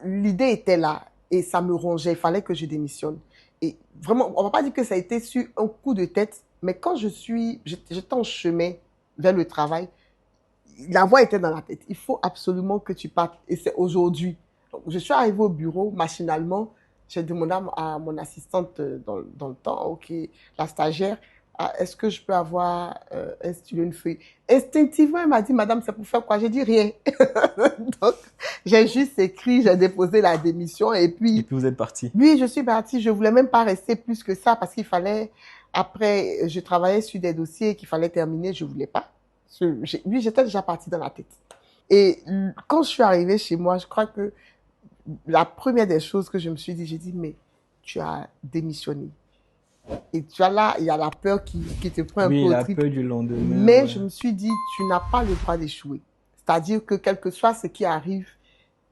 l'idée était là et ça me rongeait. Il fallait que je démissionne. Et vraiment, on va pas dire que ça a été sur un coup de tête, mais quand j'étais en chemin vers le travail, la voix était dans la tête. Il faut absolument que tu partes. Et c'est aujourd'hui. Donc, je suis arrivée au bureau, machinalement. J'ai demandé à mon assistante dans le temps, OK, la stagiaire, est-ce que je peux avoir un stylo, une feuille? Instinctivement, elle m'a dit, madame, c'est pour faire quoi? J'ai dit rien. Donc, j'ai juste écrit, j'ai déposé la démission et Et puis, puis vous êtes parti. oui, je suis partie. Je voulais même pas rester plus que ça parce qu'il fallait, après, je travaillais sur des dossiers qu'il fallait terminer, je voulais pas. Oui, j'étais déjà partie dans la tête. Et quand je suis arrivée chez moi, je crois que la première des choses que je me suis dit, j'ai dit, mais tu as démissionné. Et tu as là, il y a la peur qui te prend un peu Oui, au la trip. peur du lendemain, Mais ouais. je me suis dit, tu n'as pas le droit d'échouer. C'est-à-dire que quel que soit ce qui arrive,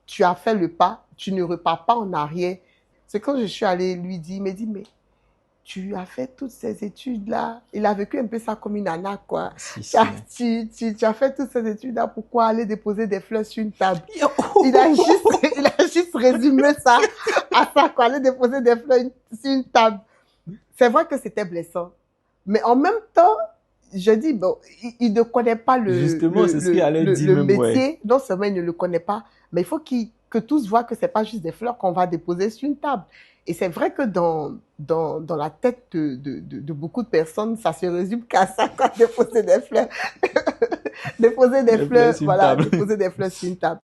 tu as fait le pas, tu ne repars pas en arrière. C'est quand je suis allée lui dire, il m'a dit, mais tu as fait toutes ces études-là. Il a vécu un peu ça comme une arnaque, quoi. Si, Tu as, si. tu as fait toutes ces études-là, pourquoi aller déposer des fleurs sur une table? Yo. Il a juste résumé ça à ça, quoi. Aller déposer des fleurs sur une table. C'est vrai que c'était blessant. Mais en même temps, je dis, bon, il ne connaît pas Justement, c'est ce qu'il allait dire le même, ouais. métier. Non seulement il ne le connaît pas, mais il faut que tous voient que c'est pas juste des fleurs qu'on va déposer sur une table. Et c'est vrai que dans la tête de beaucoup de personnes, ça se résume qu'à ça, quoi, déposer des fleurs. Déposer des Les fleurs fleurs, sur une voilà, table. déposer des fleurs sur une table.